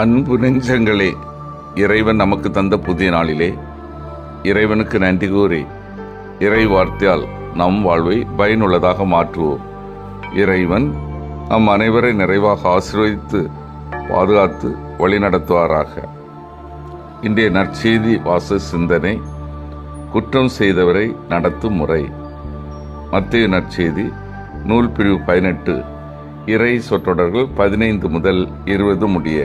அன்பு நெஞ்சங்களே, இறைவன் நமக்கு தந்த புதிய நாளிலே இறைவனுக்கு நன்றி கூறி இறை வார்த்தையால் நம் வாழ்வை பயனுள்ளதாக மாற்றுவோம். இறைவன் நம் அனைவரை நிறைவாக ஆசீர்வதித்து பாதுகாத்து வழிநடத்துவாராக. இன்றைய நற்செய்தி வாச சிந்தனை, குற்றம் செய்தவரை நடத்தும் முறை. மத்தேயு நற்செய்தி நூல் பிரிவு 18, இறை சொற்றொடர்கள் 15 முதல் 20 முடிய.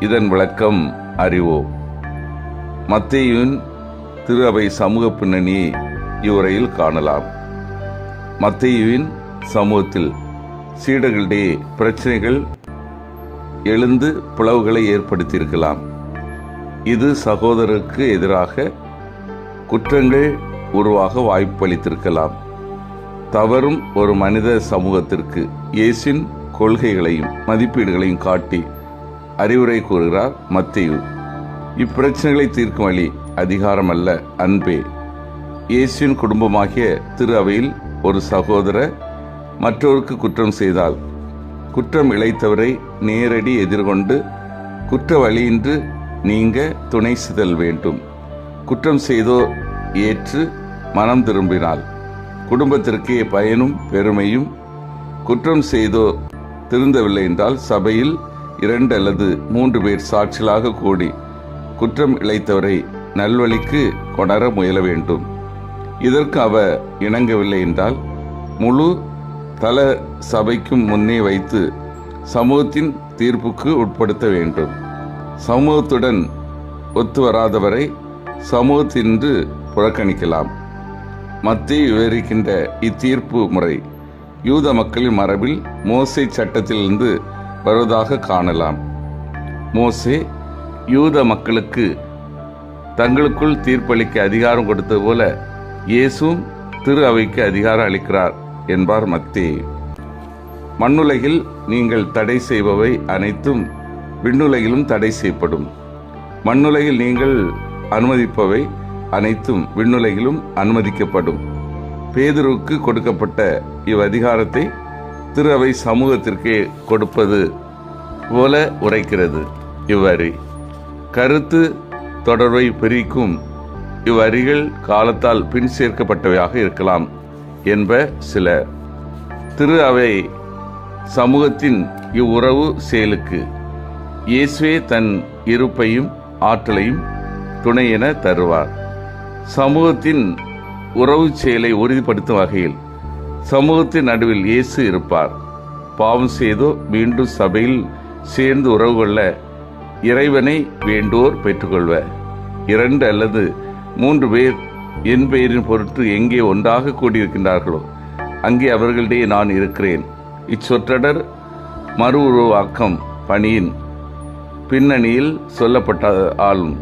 இதன் விளக்கம் அறிவோம். மத்தேயுவின் திரு அவை சமூக பின்னணியை இவ்வுரையில் காணலாம். மத்தேயுவின் சமூகத்தில் சீடர்களிடையே பிரச்சனைகள் எழுந்து பிளவுகளை ஏற்படுத்தியிருக்கலாம். இது சகோதரருக்கு எதிராக குற்றங்கள் உருவாக வாய்ப்பளித்திருக்கலாம். தவறும் ஒரு மனித சமூகத்திற்கு இயேசுவின் கொள்கைகளையும் மதிப்பீடுகளையும் காட்டி அறிவுரை கூறுகிறார் மத்தேயு. இப்பிரச்சனைகளை தீர்க்கும் வழி அதிகாரம் அல்ல, அன்பே. இயேசுவின் குடும்பமாகிய திரு அவையில் ஒரு சகோதரர் மற்றவருக்கு குற்றம் செய்தால் குற்றம் இழைத்தவரை நேரடி எதிர்கொண்டு குற்ற வழியின்றி நீங்க துணை செய்தல் வேண்டும். குற்றம் செய்தோ ஏற்று மனம் திரும்பினால் குடும்பத்திற்கே பயனும் பெருமையும். குற்றம் செய்தோ திருந்தவில்லை என்றால் சபையில் 2 அல்லது 3 பேர் சாட்சிகளாக கூடி குற்றம் இழைத்தவரை நல்வழிக்கு கொணர முயல வேண்டும். இதற்கு அவர் இணங்கவில்லை என்றால் முழு தல சபைக்கும் முன்னே வைத்து சமூகத்தின் தீர்ப்புக்கு உட்படுத்த வேண்டும். சமூகத்துடன் ஒத்து வராதவரை சமூகத்தின்று புறக்கணிக்கலாம். மத்தேயு விவரிக்கின்ற இத்தீர்ப்பு முறை யூத மக்களின் மரபில் மோசே சட்டத்திலிருந்து வருவதாக காணலாம். மோசே யூத மக்களுக்கு தங்களுக்குள் தீர்ப்பளிக்க அதிகாரம் கொடுத்தது போல இயேசுவும் திரு அவைக்கு அதிகாரம் அளிக்கிறார் என்பார் மத்தேயு. மண்ணுலகில் நீங்கள் தடை செய்பவை அனைத்தும் விண்ணுலகிலும் தடை செய்யப்படும். மண்ணுலகில் நீங்கள் அனுமதிப்பவை அனைத்தும் விண்ணுலகிலும் அனுமதிக்கப்படும். பேதுருவுக்கு கொடுக்கப்பட்ட இவ்வதிகாரத்தை திரு அவை சமூகத்திற்கே கொடுப்பது போல உரைக்கிறது இவ்வரி. கருத்து தொடர்பை பிரிக்கும் இவ்வரிகள் காலத்தால் பின் சேர்க்கப்பட்டவையாக இருக்கலாம் என்ப சில. திரு அவை சமூகத்தின் இவ்வுறவு செயலுக்கு இயேசுவே தன் இருப்பையும் ஆற்றலையும் துணை என தருவார். சமூகத்தின் உறவு செயலை உறுதிப்படுத்தும் வகையில் சமூகத்தின் நடுவில் இயேசு இருப்பார். பாவம் செய்தோ மீண்டும் சபையில் சேர்ந்து உறவு கொள்ள இறைவனை வேண்டுவோர் பெற்றுக்கொள்வர். 2 அல்லது 3 பேர் என் பெயரின் பொருட்டு எங்கே ஒன்றாக கூடியிருக்கின்றார்களோ அங்கே அவர்களிடையே நான் இருக்கிறேன். இச்சொற்றொடர் மறு உருவாக்கம் பணியின் பின்னணியில் சொல்லப்பட்ட ஆளும்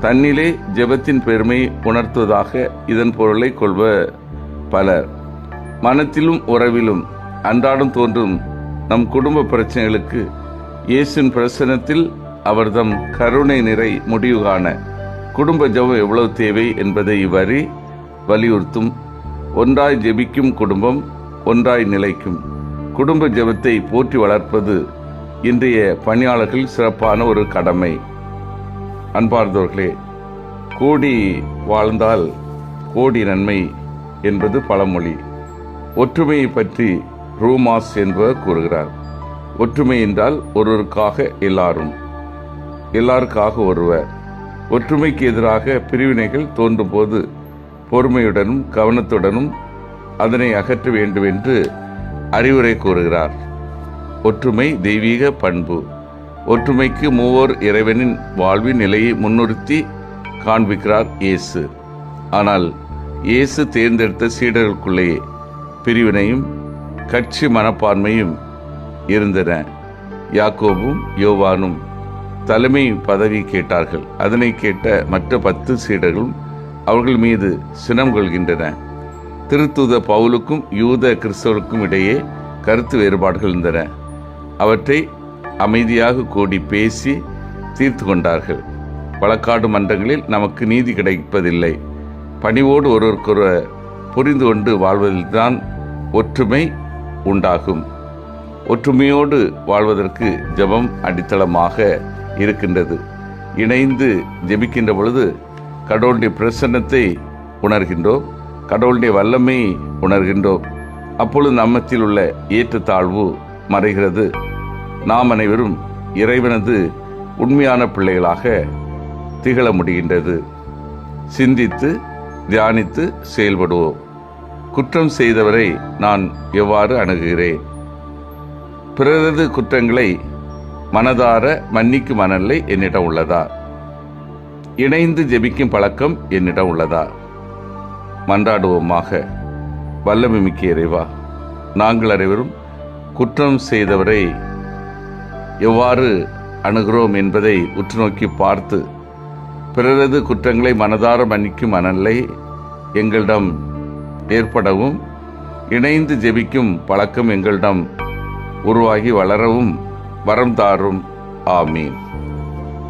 தன்னிலே ஜெபத்தின் பெருமை உணர்த்துவதாக இதன் பொருளை கொள்வ பலர். மனத்திலும் உறவிலும் அன்றாடம் தோன்றும் நம் குடும்ப பிரச்சனைகளுக்கு இயேசுவின் பிரசன்னத்தில் அவர்தம் கருணை நிறை முடிவு காண குடும்ப ஜெபம் எவ்வளவு தேவை என்பதை இவ்வரி வலியுறுத்தும். ஒன்றாய் ஜெபிக்கும் குடும்பம் ஒன்றாய் நிலைக்கும். குடும்ப ஜெபத்தை போற்றி வளர்ப்பது இன்றைய பணியாளர்கள் சிறப்பான ஒரு கடமை. அன்பார்ந்தவர்களே, கூடி வாழ்ந்தால் கோடி நன்மை என்பது பழமொழி. ஒற்றுமையை பற்றி ரூமாஸ் என்பவர் கூறுகிறார். ஒற்றுமை என்றால் ஒருவருக்காக எல்லாரும், எல்லாருக்காக ஒருவர். ஒற்றுமைக்கு எதிராக பிரிவினைகள் தோன்றும் போது பொறுமையுடனும் கவனத்துடனும் அதனை அகற்ற வேண்டும் என்று அறிவுரை கூறுகிறார். ஒற்றுமை தெய்வீக பண்பு. ஒற்றுமைக்கு மூவோர் இறைவனின் வாழ்வின் நிலையை முன்னிறுத்தி காண்பிக்கிறார் இயேசு. ஆனால் இயேசு தேர்ந்தெடுத்த சீடர்களுக்குள்ளேயே பிரிவினையும் கட்சி மனப்பான்மையும் இருந்தன. யாக்கோபும் யோவானும் தலைமை பதவி கேட்டார்கள். அதனை கேட்ட மற்ற 10 சீடர்களும் அவர்கள் மீது சினம் கொள்கின்றன. திருத்தூத பவுலுக்கும் யூத கிறிஸ்தவருக்கும் இடையே கருத்து வேறுபாடுகள் இருந்தன. அவற்றை அமைதியாக கூடி பேசி தீர்த்து கொண்டார்கள். வழக்காடு மன்றங்களில் நமக்கு நீதி கிடைப்பதில்லை. பணிவோடு ஒருவருக்கொருவர் புரிந்து கொண்டு வாழ்வதில்தான் ஒற்றுமை உண்டாகும். ஒற்றுமையோடு வாழ்வதற்கு ஜெபம் அடித்தளமாக இருக்கின்றது. இணைந்து ஜெபிக்கின்ற பொழுது கடவுளுடைய பிரசன்னத்தை உணர்கின்றோம், கடவுளுடைய வல்லமை உணர்கின்றோம். அப்பொழுது நம்மத்தில் உள்ள ஏற்றத்தாழ்வு மறைகிறது. நாம் அனைவரும் இறைவனது உண்மையான பிள்ளைகளாக திகழ முடிகின்றது. சிந்தித்து தியானித்து செயல்படுவோம். குற்றம் செய்தவரை நான் எவ்வாறு அணுகுகிறேன்? பிறரது குற்றங்களை மனதார மன்னிக்கும் மனநிலை என்னிடம் உள்ளதா? இணைந்து ஜெபிக்கும் பழக்கம் என்னிடம் உள்ளதா? மன்றாடுவோமாக. வல்லமை மிக்க இறைவா, நாங்கள் அனைவரும் குற்றம் செய்தவரை எவ்வாறு அணுகிறோம் என்பதை உற்று நோக்கி பார்த்து பிறரது குற்றங்களை மனதார மன்னிக்கும் மனநிலை எங்களிடம் ஏற்படவும், இணைந்து ஜெபிக்கும் பழக்கம் எங்களிடம் உருவாகி வளரவும் வரம் தாரும். ஆமீன்.